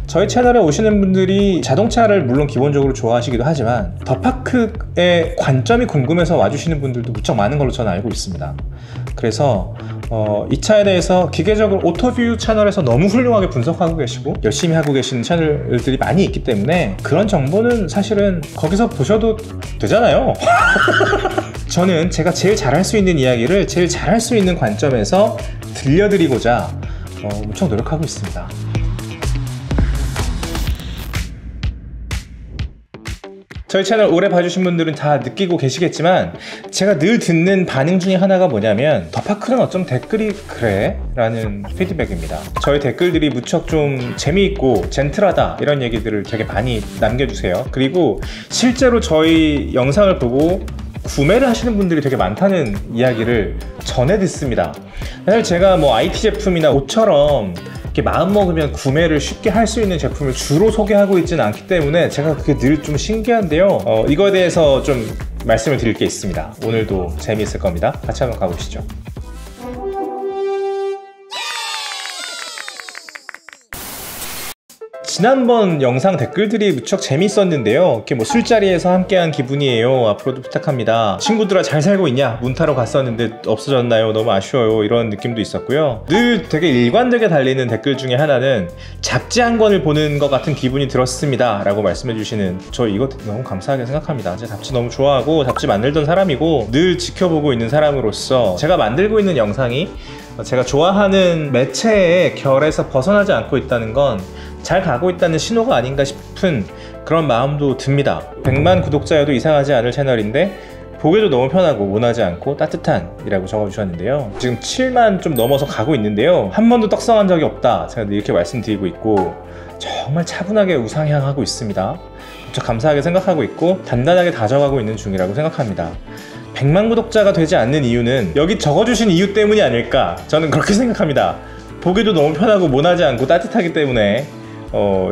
저희 채널에 오시는 분들이 자동차를 물론 기본적으로 좋아하시기도 하지만 더파크의 관점이 궁금해서 와주시는 분들도 무척 많은 걸로 저는 알고 있습니다. 그래서 이 차에 대해서 기계적으로 오토뷰 채널에서 너무 훌륭하게 분석하고 계시고 열심히 하고 계시는 채널들이 많이 있기 때문에 그런 정보는 사실은 거기서 보셔도 되잖아요. 저는 제가 제일 잘할 수 있는 이야기를 제일 잘할 수 있는 관점에서 들려드리고자 무척 노력하고 있습니다. 저희 채널 오래 봐주신 분들은 다 느끼고 계시겠지만 제가 늘 듣는 반응 중에 하나가 뭐냐면 더파크는 어쩜 댓글이 그래? 라는 피드백입니다. 저희 댓글들이 무척 좀 재미있고 젠틀하다 이런 얘기들을 되게 많이 남겨주세요. 그리고 실제로 저희 영상을 보고 구매를 하시는 분들이 되게 많다는 이야기를 전해 듣습니다. 사실 제가 뭐 IT 제품이나 옷처럼 이렇게 마음먹으면 구매를 쉽게 할 수 있는 제품을 주로 소개하고 있지는 않기 때문에 제가 그게 늘 좀 신기한데요. 이거에 대해서 좀 말씀을 드릴 게 있습니다. 오늘도 재미있을 겁니다. 같이 한번 가보시죠. 지난번 영상 댓글들이 무척 재밌었는데요. 이렇게 뭐 술자리에서 함께한 기분이에요. 앞으로도 부탁합니다. 친구들아 잘 살고 있냐? 문타러 갔었는데 없어졌나요? 너무 아쉬워요. 이런 느낌도 있었고요. 늘 되게 일관되게 달리는 댓글 중에 하나는 잡지 한 권을 보는 것 같은 기분이 들었습니다 라고 말씀해 주시는, 저 이거 너무 감사하게 생각합니다. 제가 잡지 너무 좋아하고 잡지 만들던 사람이고 늘 지켜보고 있는 사람으로서 제가 만들고 있는 영상이 제가 좋아하는 매체의 결에서 벗어나지 않고 있다는 건 잘 가고 있다는 신호가 아닌가 싶은 그런 마음도 듭니다. 100만 구독자여도 이상하지 않을 채널인데 보기도 너무 편하고 원하지 않고 따뜻한 이라고 적어주셨는데요. 지금 7만 좀 넘어서 가고 있는데요. 한 번도 떡상한 적이 없다 제가 이렇게 말씀드리고 있고 정말 차분하게 우상향하고 있습니다. 저 감사하게 생각하고 있고 단단하게 다져가고 있는 중이라고 생각합니다. 100만 구독자가 되지 않는 이유는 여기 적어주신 이유 때문이 아닐까, 저는 그렇게 생각합니다. 보기도 너무 편하고 모나지 않고 따뜻하기 때문에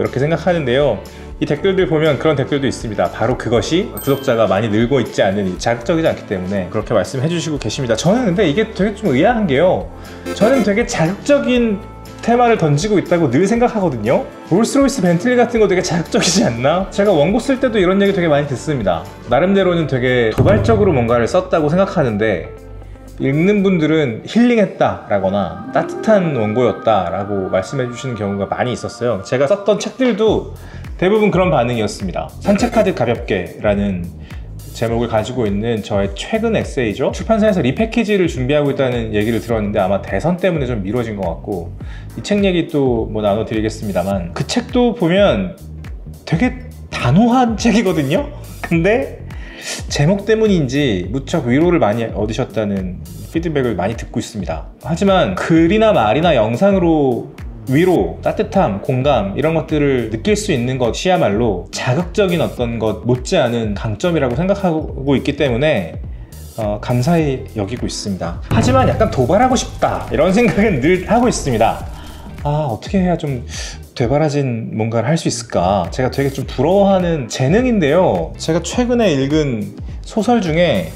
이렇게 생각하는데요. 이 댓글들 보면 그런 댓글도 있습니다. 바로 그것이 구독자가 많이 늘고 있지 않는, 자극적이지 않기 때문에 그렇게 말씀해 주시고 계십니다. 저는 근데 이게 되게 좀 의아한 게요, 저는 되게 자극적인 테마를 던지고 있다고 늘 생각하거든요. 롤스로이스 벤틀리 같은 거 되게 자극적이지 않나? 제가 원고 쓸 때도 이런 얘기 되게 많이 듣습니다. 나름대로는 되게 도발적으로 뭔가를 썼다고 생각하는데 읽는 분들은 힐링했다 라거나 따뜻한 원고였다 라고 말씀해 주시는 경우가 많이 있었어요. 제가 썼던 책들도 대부분 그런 반응이었습니다. 산책하듯 가볍게 라는 제목을 가지고 있는 저의 최근 에세이죠. 출판사에서 리패키지를 준비하고 있다는 얘기를 들었는데 아마 대선 때문에 좀 미뤄진 것 같고, 이 책 얘기 또 뭐 나눠드리겠습니다만 그 책도 보면 되게 단호한 책이거든요. 근데 제목 때문인지 무척 위로를 많이 얻으셨다는 피드백을 많이 듣고 있습니다. 하지만 글이나 말이나 영상으로 위로, 따뜻함, 공감 이런 것들을 느낄 수 있는 것이야말로 자극적인 어떤 것 못지않은 강점이라고 생각하고 있기 때문에 감사히 여기고 있습니다. 하지만 약간 도발하고 싶다 이런 생각은 늘 하고 있습니다. 어떻게 해야 좀 되바라진 뭔가를 할 수 있을까? 제가 되게 좀 부러워하는 재능인데요. 제가 최근에 읽은 소설 중에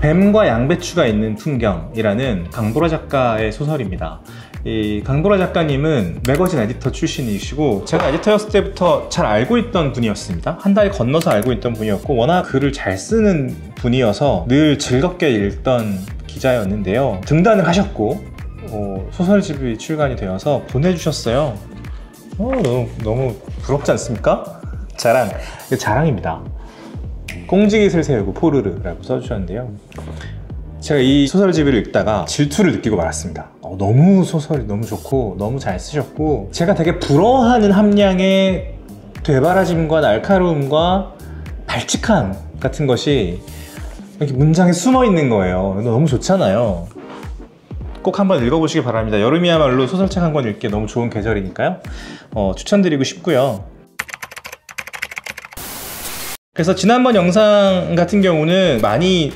뱀과 양배추가 있는 풍경이라는 강보라 작가의 소설입니다. 이 강보라 작가님은 매거진 에디터 출신이시고 제가 에디터였을 때부터 잘 알고 있던 분이었습니다. 한 달 건너서 알고 있던 분이었고 워낙 글을 잘 쓰는 분이어서 늘 즐겁게 읽던 기자였는데요. 등단을 하셨고 소설집이 출간이 되어서 보내주셨어요. 너무 부럽지 않습니까? 자랑입니다. 꽁지깃을 세우고 포르르라고 써주셨는데요. 제가 이 소설집을 읽다가 질투를 느끼고 말았습니다. 너무 소설이 너무 좋고 너무 잘 쓰셨고 제가 되게 부러워하는 함량의 되바라짐과 날카로움과 발칙함 같은 것이 이렇게 문장에 숨어 있는 거예요. 너무 좋잖아요. 꼭 한번 읽어보시기 바랍니다. 여름이야말로 소설책 한 권 읽기 너무 좋은 계절이니까요. 추천드리고 싶고요. 그래서 지난번 영상 같은 경우는 많이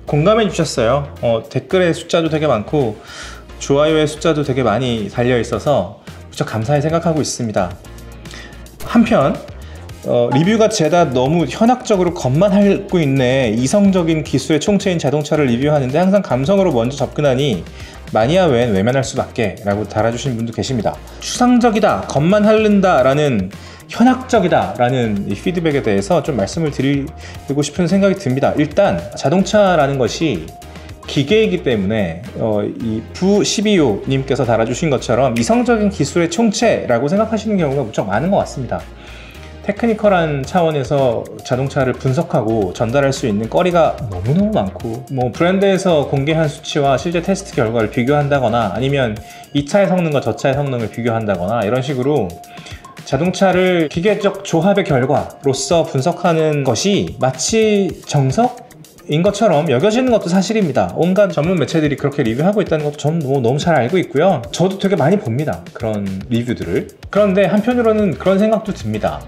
공감해 주셨어요. 댓글의 숫자도 되게 많고 좋아요의 숫자도 되게 많이 달려 있어서 무척 감사히 생각하고 있습니다. 한편 리뷰가 죄다 너무 현학적으로 겉만 핥고 있네. 이성적인 기술의 총체인 자동차를 리뷰하는데 항상 감성으로 먼저 접근하니 마니아 외엔 외면할 수밖에 라고 달아주신 분도 계십니다. 추상적이다, 겉만 핥는다 라는, 현학적이다 라는 이 피드백에 대해서 좀 말씀을 드리고 싶은 생각이 듭니다. 일단 자동차라는 것이 기계이기 때문에 이 부12호 님께서 달아주신 것처럼 이성적인 기술의 총체라고 생각하시는 경우가 무척 많은 것 같습니다. 테크니컬한 차원에서 자동차를 분석하고 전달할 수 있는 거리가 너무너무 많고, 뭐 브랜드에서 공개한 수치와 실제 테스트 결과를 비교한다거나 아니면 이 차의 성능과 저 차의 성능을 비교한다거나 이런 식으로 자동차를 기계적 조합의 결과로서 분석하는 것이 마치 정석인 것처럼 여겨지는 것도 사실입니다. 온갖 전문 매체들이 그렇게 리뷰하고 있다는 것도 저는 너무 잘 알고 있고요. 저도 되게 많이 봅니다, 그런 리뷰들을. 그런데 한편으로는 그런 생각도 듭니다.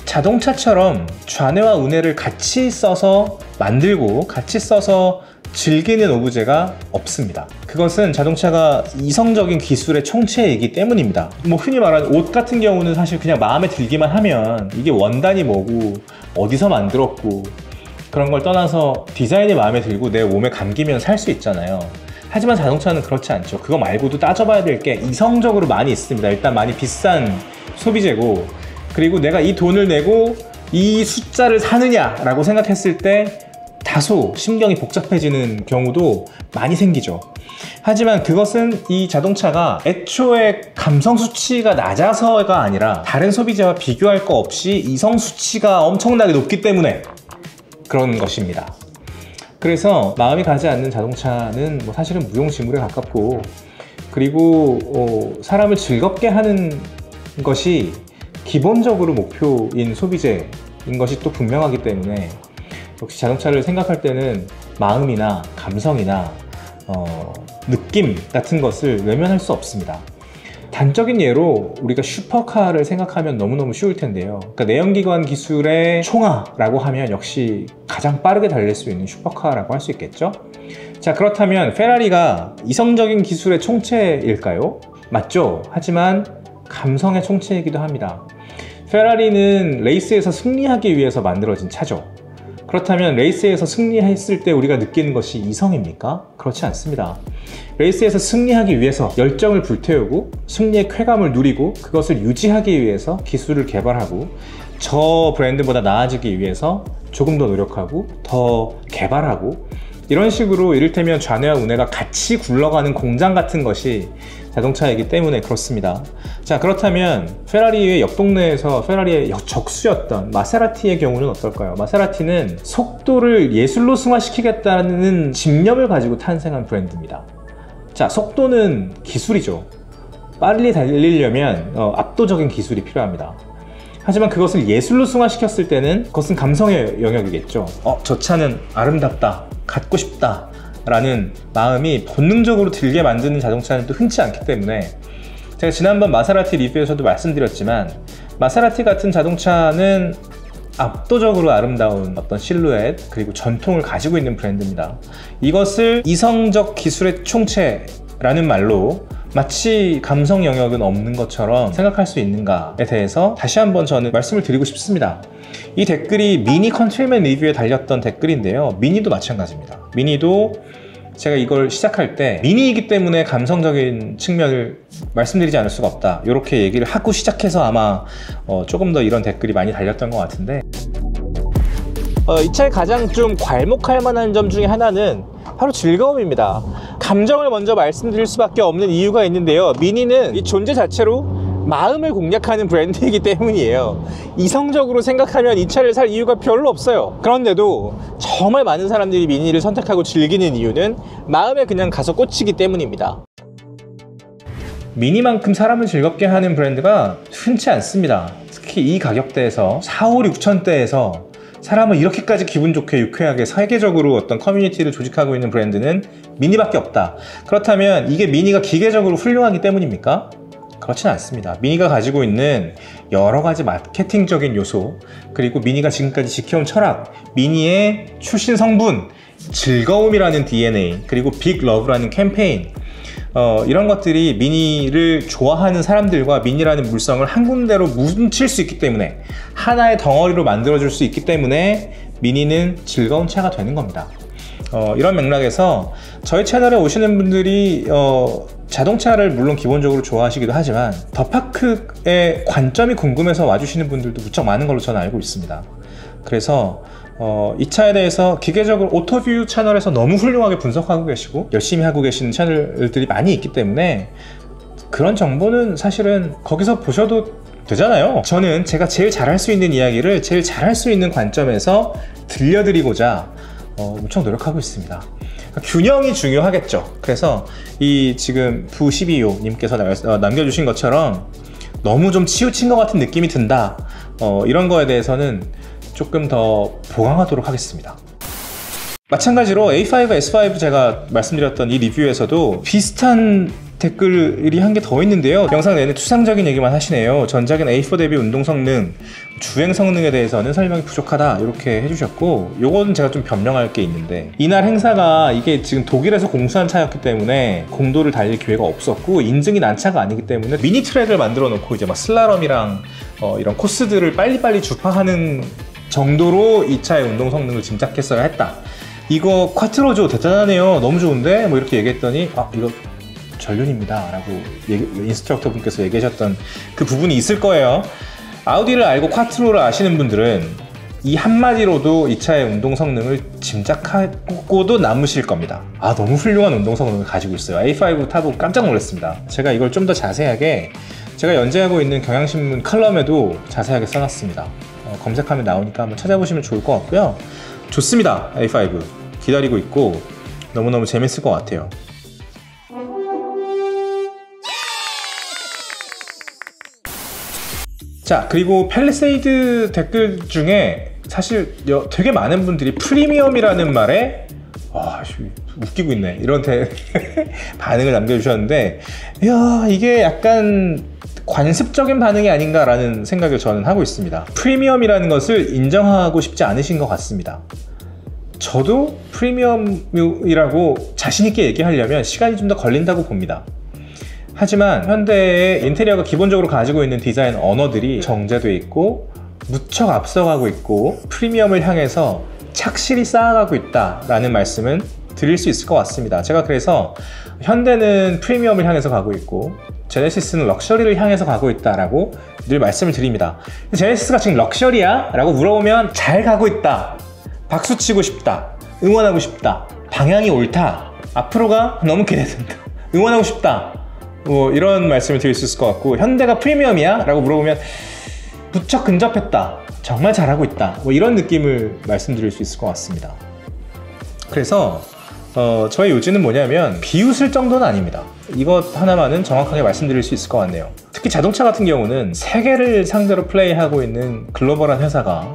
자동차처럼 좌뇌와 우뇌를 같이 써서 만들고 같이 써서 즐기는 오브제가 없습니다. 그것은 자동차가 이성적인 기술의 총체이기 때문입니다. 뭐 흔히 말하는 옷 같은 경우는 사실 그냥 마음에 들기만 하면 이게 원단이 뭐고 어디서 만들었고 그런 걸 떠나서 디자인이 마음에 들고 내 몸에 감기면 살 수 있잖아요. 하지만 자동차는 그렇지 않죠. 그거 말고도 따져봐야 될 게 이성적으로 많이 있습니다. 일단 많이 비싼 소비재고, 그리고 내가 이 돈을 내고 이 숫자를 사느냐 라고 생각했을 때 다소 심경이 복잡해지는 경우도 많이 생기죠. 하지만 그것은 이 자동차가 애초에 감성 수치가 낮아서가 아니라 다른 소비재와 비교할 거 없이 이성 수치가 엄청나게 높기 때문에 그런 것입니다. 그래서 마음이 가지 않는 자동차는 뭐 사실은 무용지물에 가깝고, 그리고 사람을 즐겁게 하는 것이 기본적으로 목표인 소비재인 것이 또 분명하기 때문에 역시 자동차를 생각할 때는 마음이나 감성이나 느낌 같은 것을 외면할 수 없습니다. 단적인 예로 우리가 슈퍼카를 생각하면 너무너무 쉬울 텐데요. 그러니까 내연기관 기술의 총화라고 하면 역시 가장 빠르게 달릴 수 있는 슈퍼카라고 할 수 있겠죠. 자, 그렇다면 페라리가 이성적인 기술의 총체일까요? 맞죠. 하지만 감성의 총체이기도 합니다. 페라리는 레이스에서 승리하기 위해서 만들어진 차죠. 그렇다면 레이스에서 승리했을 때 우리가 느끼는 것이 이성입니까? 그렇지 않습니다. 레이스에서 승리하기 위해서 열정을 불태우고 승리의 쾌감을 누리고 그것을 유지하기 위해서 기술을 개발하고 저 브랜드보다 나아지기 위해서 조금 더 노력하고 더 개발하고, 이런 식으로 이를테면 좌뇌와 우뇌가 같이 굴러가는 공장 같은 것이 자동차이기 때문에 그렇습니다. 자, 그렇다면 페라리의 옆 동네에서 페라리의 적수였던 마세라티의 경우는 어떨까요? 마세라티는 속도를 예술로 승화시키겠다는 집념을 가지고 탄생한 브랜드입니다. 자, 속도는 기술이죠. 빨리 달리려면 압도적인 기술이 필요합니다. 하지만 그것을 예술로 승화시켰을 때는 그것은 감성의 영역이겠죠. 저 차는 아름답다, 갖고 싶다 라는 마음이 본능적으로 들게 만드는 자동차는 또 흔치 않기 때문에, 제가 지난번 마세라티 리뷰에서도 말씀드렸지만 마세라티 같은 자동차는 압도적으로 아름다운 어떤 실루엣 그리고 전통을 가지고 있는 브랜드입니다. 이것을 이성적 기술의 총체라는 말로 마치 감성 영역은 없는 것처럼 생각할 수 있는가에 대해서 다시 한번 저는 말씀을 드리고 싶습니다. 이 댓글이 미니 컨트리맨 리뷰에 달렸던 댓글인데요. 미니도 마찬가지입니다. 미니도 제가 이걸 시작할 때 미니이기 때문에 감성적인 측면을 말씀드리지 않을 수가 없다, 이렇게 얘기를 하고 시작해서 아마 조금 더 이런 댓글이 많이 달렸던 것 같은데, 이 차의 가장 좀 괄목할 만한 점 중에 하나는 바로 즐거움입니다. 감정을 먼저 말씀드릴 수밖에 없는 이유가 있는데요. 미니는 이 존재 자체로 마음을 공략하는 브랜드이기 때문이에요. 이성적으로 생각하면 이 차를 살 이유가 별로 없어요. 그런데도 정말 많은 사람들이 미니를 선택하고 즐기는 이유는 마음에 그냥 가서 꽂히기 때문입니다. 미니만큼 사람을 즐겁게 하는 브랜드가 흔치 않습니다. 특히 이 가격대에서 4, 5, 6천대에서 사람을 이렇게까지 기분 좋게 유쾌하게 세계적으로 어떤 커뮤니티를 조직하고 있는 브랜드는 미니밖에 없다. 그렇다면 이게 미니가 기계적으로 훌륭하기 때문입니까? 그렇진 않습니다. 미니가 가지고 있는 여러 가지 마케팅적인 요소, 그리고 미니가 지금까지 지켜온 철학, 미니의 출신 성분, 즐거움이라는 DNA, 그리고 빅 러브라는 캠페인, 이런 것들이 미니를 좋아하는 사람들과 미니라는 물성을 한 군데로 뭉칠 수 있기 때문에, 하나의 덩어리로 만들어줄 수 있기 때문에 미니는 즐거운 차가 되는 겁니다. 이런 맥락에서 저희 채널에 오시는 분들이 자동차를 물론 기본적으로 좋아하시기도 하지만 더파크의 관점이 궁금해서 와주시는 분들도 무척 많은 걸로 저는 알고 있습니다. 그래서 이 차에 대해서 기계적으로 오토뷰 채널에서 너무 훌륭하게 분석하고 계시고 열심히 하고 계시는 채널들이 많이 있기 때문에 그런 정보는 사실은 거기서 보셔도 되잖아요. 저는 제가 제일 잘할 수 있는 이야기를 제일 잘할 수 있는 관점에서 들려드리고자 엄청 노력하고 있습니다. 균형이 중요하겠죠. 그래서 이 지금 부12호 님께서 남겨주신 것처럼 너무 좀 치우친 것 같은 느낌이 든다, 이런 거에 대해서는 조금 더 보강하도록 하겠습니다. 마찬가지로 A5, S5 제가 말씀드렸던 이 리뷰에서도 비슷한 댓글이 한 개 더 있는데요. 영상 내내 추상적인 얘기만 하시네요. 전작인 A4 대비 운동 성능, 주행 성능에 대해서는 설명이 부족하다, 이렇게 해주셨고, 요거는 제가 좀 변명할 게 있는데, 이날 행사가 이게 지금 독일에서 공수한 차였기 때문에 공도를 달릴 기회가 없었고 인증이 난 차가 아니기 때문에 미니 트랙을 만들어 놓고 이제 막 슬라럼이랑 이런 코스들을 빨리빨리 주파하는 정도로 이 차의 운동 성능을 짐작했어야 했다. 이거 쿼트로죠, 대단하네요, 너무 좋은데, 뭐 이렇게 얘기했더니 이거 전륜입니다 라고 인스트럭터 분께서 얘기하셨던 그 부분이 있을 거예요. 아우디를 알고 쿼트로를 아시는 분들은 이 한마디로도 이 차의 운동 성능을 짐작하고도 남으실 겁니다. 너무 훌륭한 운동 성능을 가지고 있어요. A5 타보고 깜짝 놀랐습니다. 제가 이걸 좀 더 자세하게 제가 연재하고 있는 경향신문 칼럼에도 자세하게 써놨습니다. 검색하면 나오니까 한번 찾아보시면 좋을 것 같고요. 좋습니다. A5 기다리고 있고 너무너무 재밌을 것 같아요. 자, 그리고 팰리세이드 댓글 중에 사실 되게 많은 분들이 프리미엄이라는 말에 웃기고 있네, 이런 반응을 남겨주셨는데, 이야, 이게 약간 관습적인 반응이 아닌가라는 생각을 저는 하고 있습니다. 프리미엄이라는 것을 인정하고 싶지 않으신 것 같습니다. 저도 프리미엄이라고 자신있게 얘기하려면 시간이 좀 더 걸린다고 봅니다. 하지만 현대의 인테리어가 기본적으로 가지고 있는 디자인 언어들이 정제되어 있고 무척 앞서가고 있고 프리미엄을 향해서 착실히 쌓아가고 있다라는 말씀은 드릴 수 있을 것 같습니다. 제가 그래서 현대는 프리미엄을 향해서 가고 있고 제네시스는 럭셔리를 향해서 가고 있다라고 늘 말씀을 드립니다. 제네시스가 지금 럭셔리야? 라고 물어보면 잘 가고 있다, 박수치고 싶다, 응원하고 싶다, 방향이 옳다, 앞으로가 너무 기대된다, 응원하고 싶다, 뭐 이런 말씀을 드릴 수 있을 것 같고, 현대가 프리미엄이야? 라고 물어보면 무척 근접했다, 정말 잘하고 있다, 뭐 이런 느낌을 말씀드릴 수 있을 것 같습니다. 그래서 저의 요지는 뭐냐면 비웃을 정도는 아닙니다. 이것 하나만은 정확하게 말씀드릴 수 있을 것 같네요. 특히 자동차 같은 경우는 세계를 상대로 플레이하고 있는 글로벌한 회사가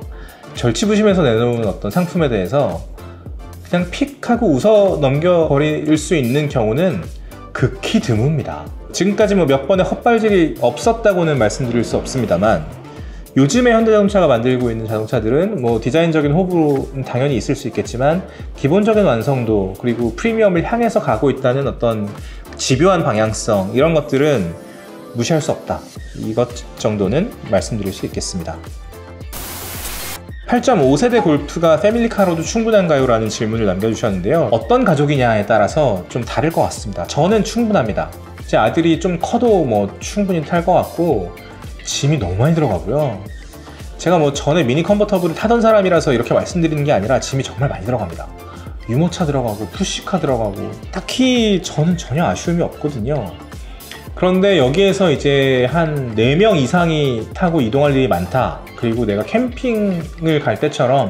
절치부심해서 내놓은 어떤 상품에 대해서 그냥 픽하고 웃어 넘겨버릴 수 있는 경우는 극히 드뭅니다. 지금까지 뭐 몇 번의 헛발질이 없었다고는 말씀드릴 수 없습니다만, 요즘에 현대자동차가 만들고 있는 자동차들은 뭐 디자인적인 호불호는 당연히 있을 수 있겠지만 기본적인 완성도 그리고 프리미엄을 향해서 가고 있다는 어떤 집요한 방향성, 이런 것들은 무시할 수 없다, 이것 정도는 말씀드릴 수 있겠습니다. 8.5세대 골프가 패밀리카로도 충분한가요? 라는 질문을 남겨주셨는데요. 어떤 가족이냐에 따라서 좀 다를 것 같습니다. 저는 충분합니다. 제 아들이 좀 커도 뭐 충분히 탈 것 같고 짐이 너무 많이 들어가고요. 제가 뭐 전에 미니 컨버터블을 타던 사람이라서 이렇게 말씀드리는 게 아니라 짐이 정말 많이 들어갑니다. 유모차 들어가고 푸시카 들어가고 딱히 저는 전혀 아쉬움이 없거든요. 그런데 여기에서 이제 한 4명 이상이 타고 이동할 일이 많다, 그리고 내가 캠핑을 갈 때처럼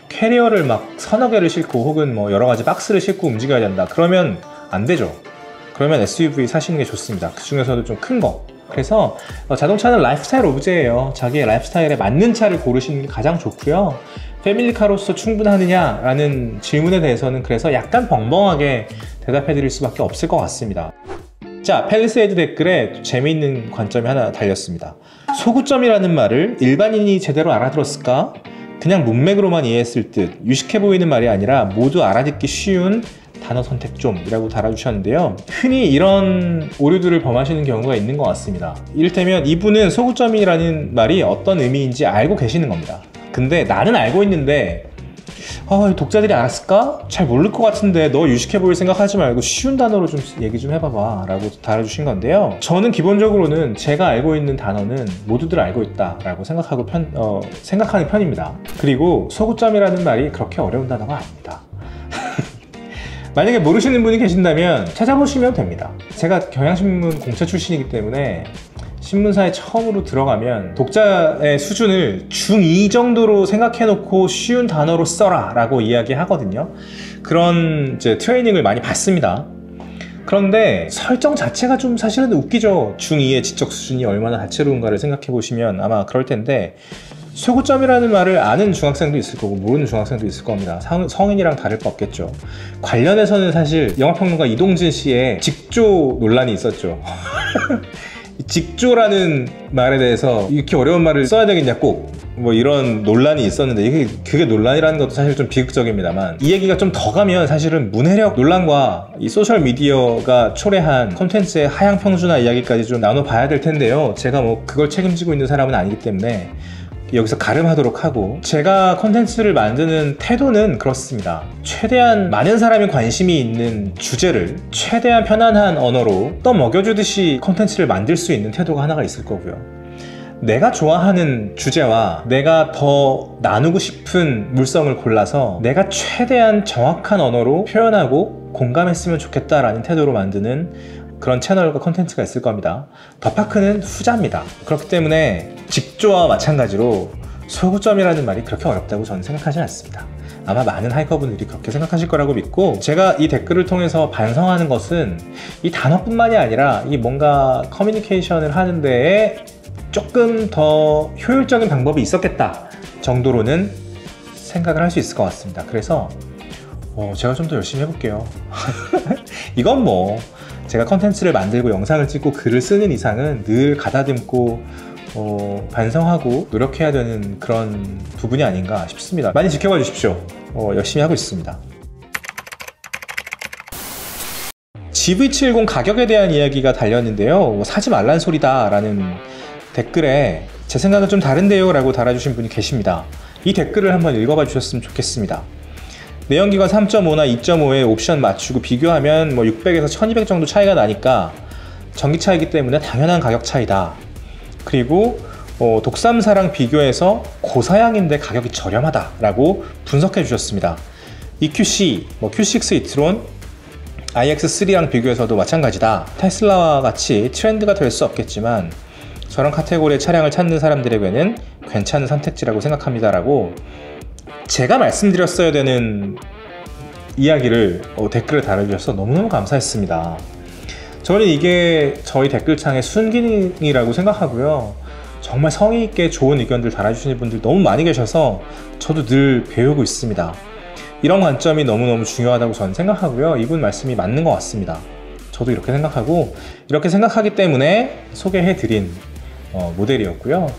캐리어를 막 서너 개를 싣고 혹은 뭐 여러 가지 박스를 싣고 움직여야 된다, 그러면 안 되죠. 그러면 SUV 사시는 게 좋습니다. 그 중에서도 좀 큰 거. 그래서 자동차는 라이프스타일 오브제예요. 자기의 라이프스타일에 맞는 차를 고르시는 게 가장 좋고요. 패밀리카로서 충분하느냐 라는 질문에 대해서는 그래서 약간 벙벙하게 대답해 드릴 수밖에 없을 것 같습니다. 자, 팰리세이드 댓글에 재미있는 관점이 하나 달렸습니다. 소구점이라는 말을 일반인이 제대로 알아들었을까? 그냥 문맥으로만 이해했을 듯 유식해 보이는 말이 아니라 모두 알아듣기 쉬운 단어 선택 좀이라고 달아주셨는데요. 흔히 이런 오류들을 범하시는 경우가 있는 것 같습니다. 이를테면 이분은 소구점이라는 말이 어떤 의미인지 알고 계시는 겁니다. 근데 나는 알고 있는데 독자들이 알았을까? 잘 모를 것 같은데 너 유식해 보일 생각하지 말고 쉬운 단어로 좀 얘기 좀 해봐봐 라고 달아주신 건데요. 저는 기본적으로는 제가 알고 있는 단어는 모두들 알고 있다 라고 생각하는 편입니다. 그리고 소구점이라는 말이 그렇게 어려운 단어가 아닙니다. 만약에 모르시는 분이 계신다면 찾아보시면 됩니다. 제가 경향신문 공채 출신이기 때문에 신문사에 처음으로 들어가면 독자의 수준을 중2 정도로 생각해 놓고 쉬운 단어로 써라 라고 이야기하거든요. 그런 이제 트레이닝을 많이 받습니다. 그런데 설정 자체가 좀 사실은 웃기죠. 중2의 지적 수준이 얼마나 다채로운가를 생각해 보시면 아마 그럴 텐데, 소구점이라는 말을 아는 중학생도 있을 거고 모르는 중학생도 있을 겁니다. 성인이랑 다를 거 없겠죠. 관련해서는 사실 영화평론가 이동진 씨의 직조 논란이 있었죠. 직조라는 말에 대해서 이렇게 어려운 말을 써야 되겠냐 꼭 뭐 이런 논란이 있었는데, 그게 논란이라는 것도 사실 좀 비극적입니다만, 이 얘기가 좀 더 가면 사실은 문해력 논란과 이 소셜미디어가 초래한 콘텐츠의 하향 평준화 이야기까지 좀 나눠봐야 될 텐데요. 제가 뭐 그걸 책임지고 있는 사람은 아니기 때문에 여기서 가름하도록 하고, 제가 콘텐츠를 만드는 태도는 그렇습니다. 최대한 많은 사람이 관심이 있는 주제를 최대한 편안한 언어로 떠먹여주듯이 콘텐츠를 만들 수 있는 태도가 하나가 있을 거고요. 내가 좋아하는 주제와 내가 더 나누고 싶은 물성을 골라서 내가 최대한 정확한 언어로 표현하고 공감했으면 좋겠다라는 태도로 만드는 그런 채널과 콘텐츠가 있을 겁니다. 더파크는 후자입니다. 그렇기 때문에 직조와 마찬가지로 소구점이라는 말이 그렇게 어렵다고 저는 생각하지 않습니다. 아마 많은 하이커분들이 그렇게 생각하실 거라고 믿고, 제가 이 댓글을 통해서 반성하는 것은 이 단어뿐만이 아니라 이 뭔가 커뮤니케이션을 하는 데에 조금 더 효율적인 방법이 있었겠다 정도로는 생각을 할 수 있을 것 같습니다. 그래서 제가 좀 더 열심히 해볼게요. 이건 뭐 제가 컨텐츠를 만들고 영상을 찍고 글을 쓰는 이상은 늘 가다듬고 반성하고 노력해야 되는 그런 부분이 아닌가 싶습니다. 많이 지켜봐 주십시오. 열심히 하고 있습니다. GV70 가격에 대한 이야기가 달렸는데요. 사지 말란 소리다 라는 댓글에 제 생각은 좀 다른데요 라고 달아주신 분이 계십니다. 이 댓글을 한번 읽어봐 주셨으면 좋겠습니다. 내연기관 3.5나 2.5에 옵션 맞추고 비교하면 뭐 600에서 1200 정도 차이가 나니까 전기차이기 때문에 당연한 가격 차이다. 그리고 독삼사랑 비교해서 고사양인데 가격이 저렴하다 라고 분석해 주셨습니다. EQC, Q6 이트론, iX3랑 비교해서도 마찬가지다. 테슬라와 같이 트렌드가 될 수 없겠지만 저런 카테고리의 차량을 찾는 사람들에게는 괜찮은 선택지라고 생각합니다 라고 제가 말씀드렸어야 되는 이야기를 댓글에 달아주셔서 너무너무 감사했습니다. 저는 이게 저희 댓글창의 순기능이라고 생각하고요. 정말 성의있게 좋은 의견들 달아주시는 분들 너무 많이 계셔서 저도 늘 배우고 있습니다. 이런 관점이 너무너무 중요하다고 저는 생각하고요. 이분 말씀이 맞는 것 같습니다. 저도 이렇게 생각하고, 이렇게 생각하기 때문에 소개해드린 모델이었고요.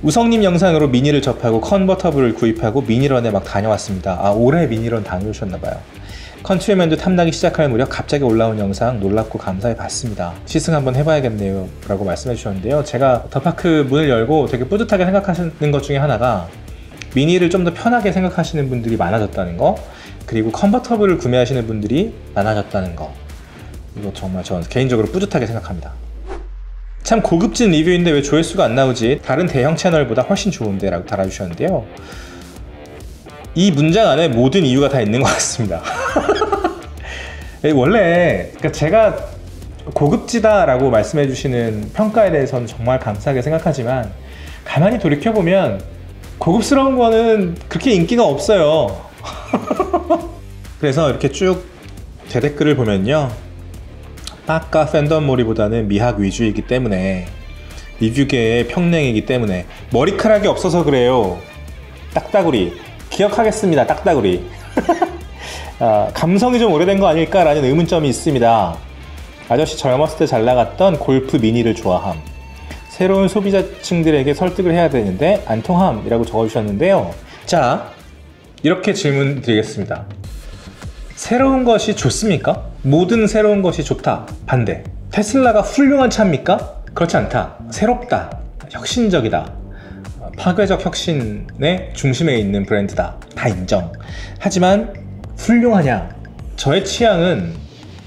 우성님 영상으로 미니를 접하고 컨버터블을 구입하고 미니런에 막 다녀왔습니다. 올해 미니런 다녀오셨나봐요. 컨트리맨도 탐나기 시작할 무렵 갑자기 올라온 영상 놀랍고 감사해 봤습니다. 시승 한번 해봐야겠네요 라고 말씀해 주셨는데요. 제가 더파크 문을 열고 되게 뿌듯하게 생각하시는 것 중에 하나가 미니를 좀 더 편하게 생각하시는 분들이 많아졌다는 거, 그리고 컨버터블을 구매하시는 분들이 많아졌다는 거, 이거 정말 저는 개인적으로 뿌듯하게 생각합니다. 참 고급진 리뷰인데 왜 조회수가 안 나오지? 다른 대형 채널보다 훨씬 좋은데 라고 달아주셨는데요. 이 문장 안에 모든 이유가 다 있는 것 같습니다. 원래 제가 고급지다 라고 말씀해 주시는 평가에 대해서는 정말 감사하게 생각하지만, 가만히 돌이켜보면 고급스러운 거는 그렇게 인기가 없어요. 그래서 이렇게 쭉 대댓글을 보면요, 아까 팬덤몰이보다는 미학 위주이기 때문에, 리뷰계의 평냉이기 때문에, 머리카락이 없어서 그래요. 딱따구리 기억하겠습니다. 딱따구리. 감성이 좀 오래된 거 아닐까라는 의문점이 있습니다. 아저씨 젊었을 때 잘 나갔던 골프 미니를 좋아함. 새로운 소비자층들에게 설득을 해야 되는데 안 통함 이라고 적어주셨는데요. 자, 이렇게 질문 드리겠습니다. 새로운 것이 좋습니까? 모든 새로운 것이 좋다. 반대. 테슬라가 훌륭한 차입니까? 그렇지 않다. 새롭다. 혁신적이다. 파괴적 혁신의 중심에 있는 브랜드다. 다 인정. 하지만 훌륭하냐? 저의 취향은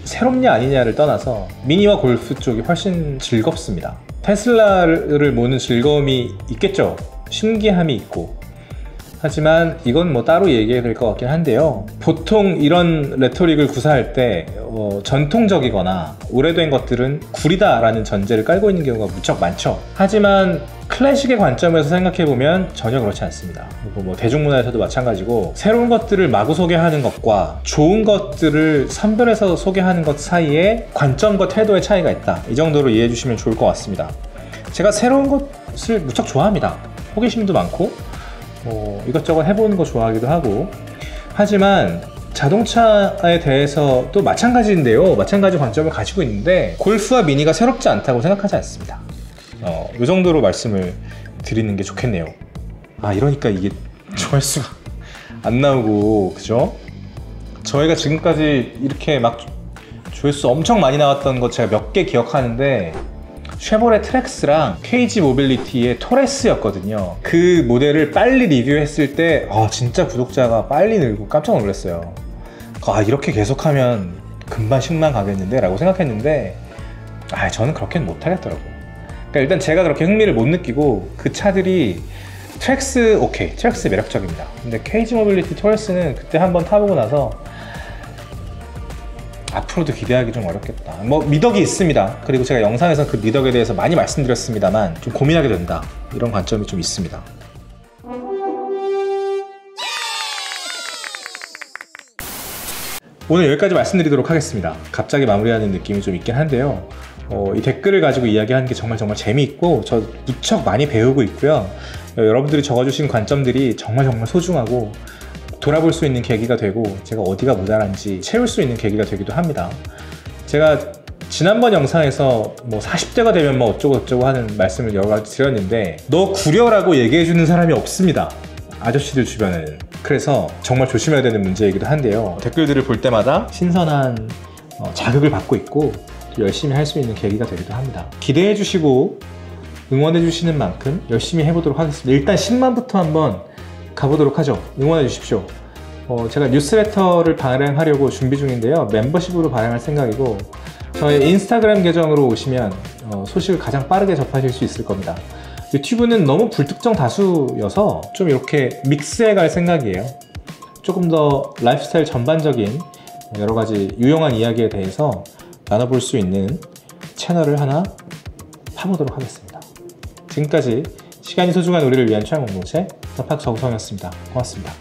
새롭냐 아니냐를 떠나서 미니와 골프 쪽이 훨씬 즐겁습니다. 테슬라를 모는 즐거움이 있겠죠. 신기함이 있고. 하지만 이건 뭐 따로 얘기해야 될 것 같긴 한데요. 보통 이런 레토릭을 구사할 때 전통적이거나 오래된 것들은 구리다 라는 전제를 깔고 있는 경우가 무척 많죠. 하지만 클래식의 관점에서 생각해보면 전혀 그렇지 않습니다. 그리고 뭐 대중문화에서도 마찬가지고 새로운 것들을 마구 소개하는 것과 좋은 것들을 선별해서 소개하는 것 사이에 관점과 태도의 차이가 있다. 이 정도로 이해해 주시면 좋을 것 같습니다. 제가 새로운 것을 무척 좋아합니다. 호기심도 많고 이것저것 해보는 거 좋아하기도 하고. 하지만 자동차에 대해서 또 마찬가지인데요. 마찬가지 관점을 가지고 있는데 골프와 미니가 새롭지 않다고 생각하지 않습니다. 이 정도로 말씀을 드리는 게 좋겠네요. 이러니까 이게 조회수가 안 나오고, 그죠? 저희가 지금까지 이렇게 막 조회수 엄청 많이 나왔던 거 제가 몇 개 기억하는데 쉐보레 트랙스랑 KG 모빌리티의 토레스였거든요. 그 모델을 빨리 리뷰했을 때 진짜 구독자가 빨리 늘고 깜짝 놀랐어요. 이렇게 계속하면 금방 10만 가겠는데? 라고 생각했는데 저는 그렇게는 못하겠더라고요. 그러니까 일단 제가 그렇게 흥미를 못 느끼고 그 차들이 트랙스 오케이, 트랙스 매력적입니다. 근데 KG 모빌리티 토레스는 그때 한번 타보고 나서 앞으로도 기대하기 좀 어렵겠다. 뭐 미덕이 있습니다. 그리고 제가 영상에서 그 미덕에 대해서 많이 말씀드렸습니다만 좀 고민하게 된다. 이런 관점이 좀 있습니다. 오늘 여기까지 말씀드리도록 하겠습니다. 갑자기 마무리하는 느낌이 좀 있긴 한데요. 이 댓글을 가지고 이야기하는 게 정말 재미있고 저 무척 많이 배우고 있고요. 여러분들이 적어주신 관점들이 정말 소중하고 돌아볼 수 있는 계기가 되고 제가 어디가 모자란지 채울 수 있는 계기가 되기도 합니다. 제가 지난번 영상에서 뭐 40대가 되면 뭐 어쩌고 하는 말씀을 여러 가지 드렸는데 너 구려라고 얘기해주는 사람이 없습니다. 아저씨들 주변에는. 그래서 정말 조심해야 되는 문제이기도 한데요. 댓글들을 볼 때마다 신선한 자극을 받고 있고 열심히 할 수 있는 계기가 되기도 합니다. 기대해 주시고 응원해 주시는 만큼 열심히 해보도록 하겠습니다. 일단 10만부터 한번 가보도록 하죠. 응원해 주십시오. 제가 뉴스레터를 발행하려고 준비 중인데요. 멤버십으로 발행할 생각이고 저의 인스타그램 계정으로 오시면 소식을 가장 빠르게 접하실 수 있을 겁니다. 유튜브는 너무 불특정 다수여서 좀 이렇게 믹스해 갈 생각이에요. 조금 더 라이프스타일 전반적인 여러 가지 유용한 이야기에 대해서 나눠볼 수 있는 채널을 하나 파보도록 하겠습니다. 지금까지 시간이 소중한 우리를 위한 취향 공동체 더팍 정성이었습니다. 고맙습니다.